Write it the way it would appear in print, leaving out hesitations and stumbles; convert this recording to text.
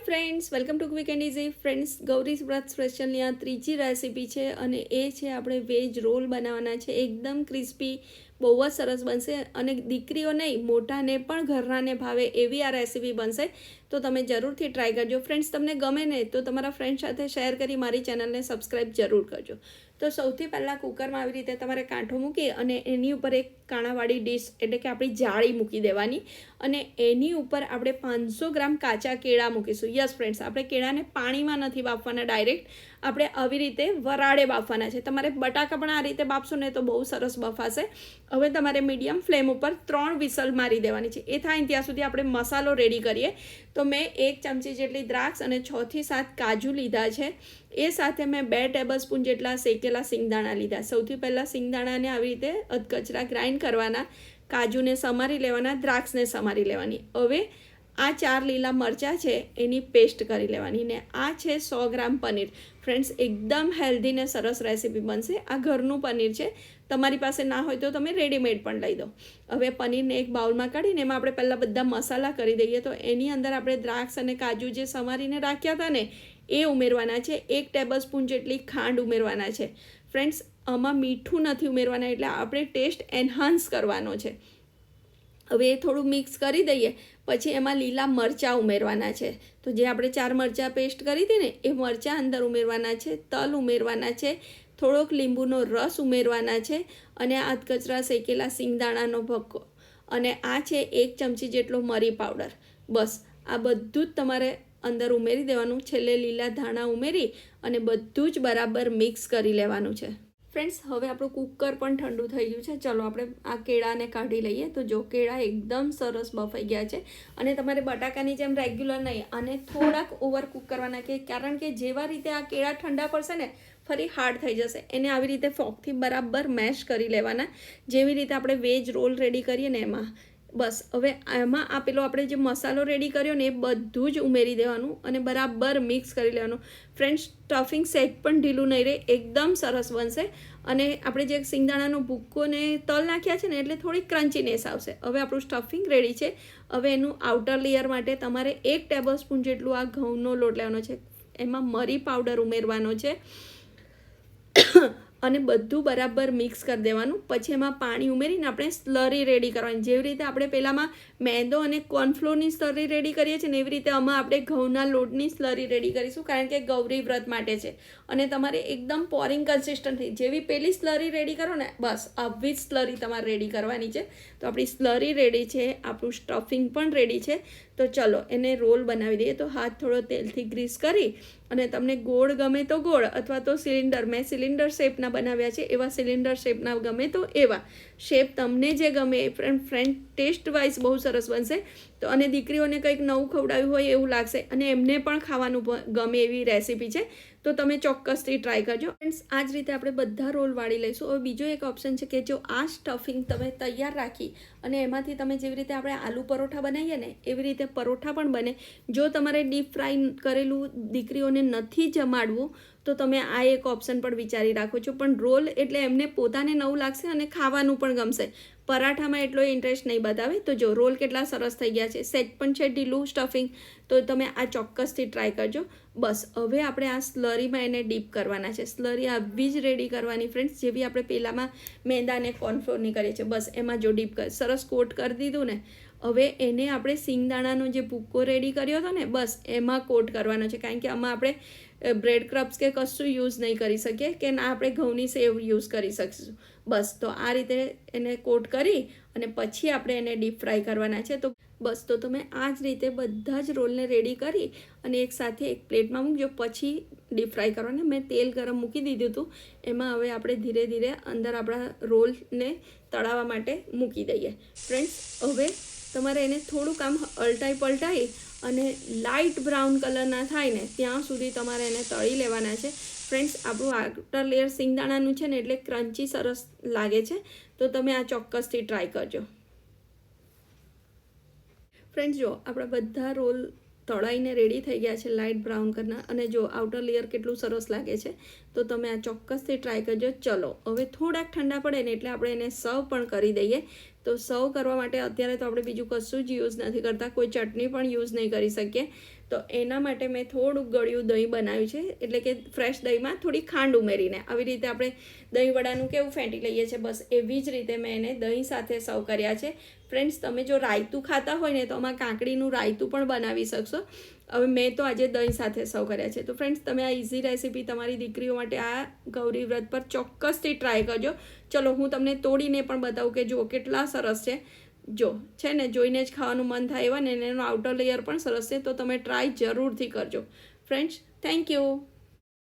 Friends, welcome to quick and easy. Friends, Gaurivrat સ્પેશિયલની આ ત્રીજી રેસીપી છે અને એ છે આપણે વેજ રોલ બનાવવાના છે. એકદમ ક્રિસ્પી, બહુ જ સરસ બનશે અને દીકરીઓ નહીં મોટાને પણ ઘરનાને ભાવે એવી આ રેસીપી બનશે. તો તમે જરૂરથી ટ્રાય કરજો. ફ્રેન્ડ્સ, તમને ગમે ને તો તમારા ફ્રેન્ડ સાથે શેર કરી મારી ચેનલને સબસ્ક્રાઈબ જરૂર કરજો. તો સૌથી પહેલાં કુકરમાં આવી રીતે તમારે કાંઠો મૂકી અને એની ઉપર એક કાણાવાળી ડીશ એટલે કે આપણી જાળી મૂકી દેવાની અને એની ઉપર આપણે 500 ગ્રામ કાચા કેળા મૂકીશું. યસ ફ્રેન્ડ્સ, આપણે કેળાને પાણીમાં નથી બાફવાના, ડાયરેક્ટ આપણે આવી રીતે વરાળે બાફવાના છે. તમારે બટાકા પણ આ રીતે બાફશો ને તો બહુ સરસ બફાશે. હવે તમારે મીડિયમ ફ્લેમ ઉપર 3 વિસલ મારી દેવાની છે. એ થાય ત્યાં સુધી આપણે મસાલો રેડી કરીએ. તો મેં 1 ચમચી જેટલી દ્રાક્ષ અને 6 થી 7 કાજુ લીધા છે. એ સાથે મેં 2 ટેબલસ્પૂન જેટલા શેકેલા સિંગદાણા લીધા. સૌથી પહેલાં સિંગદાણાને આવી રીતે અધકચરા ગ્રાઇન્ડ કરવાના, કાજુને સમારી લેવાના, દ્રાક્ષને સમારી લેવાની. હવે આ 4 લીલા મરચાં છે એની પેસ્ટ કરી લેવાની ને આ છે 100 ગ્રામ પનીર. ફ્રેન્ડ્સ, એકદમ હેલ્ધી ને સરસ રેસીપી બનશે. આ ઘરનું પનીર છે, તમારી પાસે ના હોય તો તમે રેડીમેડ પણ લઈ દો. હવે પનીરને એક બાઉલમાં કાઢીને એમાં આપણે પહેલાં બધા મસાલા કરી દઈએ. તો એની અંદર આપણે દ્રાક્ષ અને કાજુ જે સમારીને રાખ્યા હતા ને એ ઉમેરવાના છે. 1 ટેબલસ્પૂન જેટલી ખાંડ ઉમેરવાના છે. ફ્રેન્ડ્સ, આમાં મીઠું નથી ઉમેરવાના, એટલે આપણે ટેસ્ટ એન્હાન્સ કરવાનો છે. હવે એ થોડું મિક્સ કરી દઈએ. પછી એમાં લીલા મરચાં ઉમેરવાના છે. તો જે આપણે 4 મરચાં પેસ્ટ કરી હતી ને એ મરચાં અંદર ઉમેરવાના છે. તલ ઉમેરવાના છે. થોડોક લીંબુનો રસ ઉમેરવાના છે અને અધકચરા શેકેલા સિંગદાણાનો ભક્કો અને આ છે 1 ચમચી જેટલો મરી પાવડર. બસ આ બધું જ તમારે અંદર ઉમેરી દેવાનું. છેલ્લે લીલા ધાણા ઉમેરી અને બધું જ બરાબર મિક્સ કરી લેવાનું છે. ફ્રેન્ડ્સ, હવે આપણું કુકર પણ ઠંડુ થઈ ગયું છે. ચલો આપણે આ કેળાને કાઢી લઈએ. તો જો કેળા એકદમ સરસ બફાઈ ગયા છે અને તમારે બટાકાની જેમ રેગ્યુલર નહીં, અને થોડાક ઓવર કુક કરવાના, કારણ કે જેવા રીતે આ કેળા ઠંડા પડશે ને ફરી હાર્ડ થઈ જશે. એને આવી રીતે ફોકથી બરાબર મેશ કરી લેવાના, જેવી રીતે આપણે વેજ રોલ રેડી કરીએ ને એમાં. બસ હવે એમાં આપેલો આપણે જે મસાલો રેડી કર્યો ને એ બધું જ ઉમેરી દેવાનું અને બરાબર મિક્સ કરી લેવાનું. ફ્રેન્ડ્સ, સ્ટફિંગ સેજ પણ ઢીલું નહીં રહે, એકદમ સરસ બનશે. અને આપણે જે સિંગદાણાનો ભૂક્કો ને તલ નાખ્યા છે ને એટલે થોડી ક્રન્ચીનેસ આવશે. હવે આપણું સ્ટફિંગ રેડી છે. હવે એનું આઉટર લેયર માટે તમારે 1 ટેબલસ્પૂન જેટલું આ ઘઉંનો લોટ લેવાનો છે. એમાં મરી પાવડર ઉમેરવાનો છે અને બધું બરાબર મિક્સ કરી દેવાનું. પછી એમાં પાણી ઉમેરીને આપણે સ્લરી રેડી કરવાની. જેવી રીતે આપણે પહેલાંમાં મેંદો અને કોર્નફ્લોરની સ્લરી રેડી કરીએ છીએ ને એવી રીતે આમાં આપણે ઘઉંના લોટની સ્લરી રેડી કરીશું, કારણ કે ગૌરી વ્રત માટે છે. અને તમારે એકદમ પોરિંગ કન્સિસ્ટન્સી જેવી પેલી સ્લરી રેડી કરો ને બસ આવી જ સ્લરી તમારે રેડી કરવાની છે. તો આપણી સ્લરી રેડી છે, આપણું સ્ટફિંગ પણ રેડી છે. તો ચલો એને રોલ બનાવી દઈએ. તો હાથ થોડો તેલથી ગ્રીસ કરી અને તમને ગોળ ગમે તો ગોળ અથવા તો સિલિન્ડર, મેં સિલિન્ડર શેપના બનાવ્યા છે, એવા સિલિન્ડર શેપના ગમે તો એવા શેપ તમને જે ગમે. ફ્રેન્ડ, ટેસ્ટ વાઇઝ બહુ સરસ બનશે. તો અને દીકરીઓને કંઈક નવું ખવડાવ્યું હોય એવું લાગશે અને એમને પણ ખાવાનું ગમે એવી રેસીપી છે. તો તમે ચોક્કસથી ટ્રાય કરજો. ફ્રેન્ડ્સ, આ જ રીતે આપણે બધા રોલ વાળી લઈશું. હવે બીજો એક ઓપ્શન છે કે જો આ સ્ટફિંગ તમે તૈયાર રાખી અને એમાંથી તમે જેવી રીતે આપણે આલુ પરોઠા બનાવીએ ને એવી રીતે પરોઠા પણ બને. જો તમારે ડીપ ફ્રાય કરેલું દીકરીઓને નથી જમાડવું તો તમે આ એક ઓપ્શન પણ વિચારી રાખો છો. પણ રોલ એટલે એમને પોતાને નવું લાગશે અને ખાવાનું પણ ગમશે. પરાઠામાં એટલો ઇન્ટરેસ્ટ નહીં બતાવે. તો જો રોલ કેટલા સરસ થઈ ગયા છે, સેટ પણ છે ઢીલું સ્ટફિંગ. તો તમે આ ચોક્કસથી ટ્રાય કરજો. બસ હવે આપણે આ સ્લરીમાં એને ડીપ કરવાના છે. સ્લરી આવી જ રેડી કરવાની ફ્રેન્ડ્સ, જેવી આપણે પહેલાંમાં મેંદા અને કોર્નફ્લોરની કરીએ છીએ. બસ એમાં જો ડીપ સરસ કોટ કરી દીધું ને, હવે એને આપણે સિંગદાણાનો જે ભૂક્કો રેડી કર્યો હતો ને બસ એમાં કોટ કરવાનો છે. કારણ કે આમાં આપણે બ્રેડ ક્રબ્સ કે કશું યુઝ નહીં કરી શકીએ, કે ના આપણે ઘઉંની સેવ યુઝ કરી શકીશું. બસ તો આ રીતે એને કોટ કરી અને પછી આપણે એને ડીપ ફ્રાય કરવાના છે. તો બસ તો તમે આ જ રીતે બધા જ રોલને રેડી કરી અને એક સાથે એક પ્લેટમાં મૂકજો. પછી ડીપ ફ્રાય કરવાના. મેં તેલ ગરમ મૂકી દીધું હતું. એમાં હવે આપણે ધીરે ધીરે અંદર આપણા રોલને તળાવવા માટે મૂકી દઈએ. ફ્રેન્ડ્સ, હવે તમારે એને થોડુંક આમ અલટાઈ પલટાઈ અને લાઇટ બ્રાઉન કલરના થાય ને ત્યાં સુધી તમારે એને તળી લેવાના છે. ફ્રેન્ડ્સ, આપણું આઉટર લેયર સિંગદાણાનું છે ને એટલે ક્રન્ચી સરસ લાગે છે. તો તમે આ ચોક્કસથી ટ્રાય કરજો. ફ્રેન્ડ્સ, જો આપણા બધા રોલ તળાઈને રેડી થઈ ગયા છે લાઇટ બ્રાઉન કલરના, અને જો આઉટર લેયર કેટલું સરસ લાગે છે. તો તમે આ ચોક્કસથી ટ્રાય કરજો. ચલો હવે થોડાક ઠંડા પડે ને એટલે આપણે એને સર્વ પણ કરી દઈએ. તો સર્વ કરવા માટે અત્યારે તો આપણે બીજું કશું જ યુઝ નથી કરતા, કોઈ ચટણી પણ યુઝ નહીં કરી શકીએ. તો એના માટે મેં થોડુંક ગળ્યું દહીં બનાવ્યું છે, એટલે કે ફ્રેશ દહીંમાં થોડી ખાંડ ઉમેરીને આવી રીતે આપણે દહીં વડાનું કેવું ફેંટી લઈએ છીએ, બસ એવી જ રીતે મેં એને દહીં સાથે સર્વ કર્યા છે. ફ્રેન્ડ્સ, તમે જો રાયતું ખાતા હોય ને તો આમાં કાકડીનું રાયતું પણ બનાવી શકશો. હવે મેં તો આજે દહીં સાથે સર્વ કર્યા છે. તો ફ્રેન્ડ્સ, તમે આ ઇઝી રેસીપી તમારી દીકરીઓ માટે આ ગૌરી વ્રત પર ચોક્કસથી ટ્રાય કરજો. ચલો હું તમને તોડીને પણ બતાવું કે જુઓ કેટલા સરસ છે. જો છે ને, જોઈને જ ખાવાનું મન થાય એવા ને એનો આઉટર લેયર પણ સરસ છે. તો તમે ટ્રાય જરૂરથી કરજો. Friends, thank you.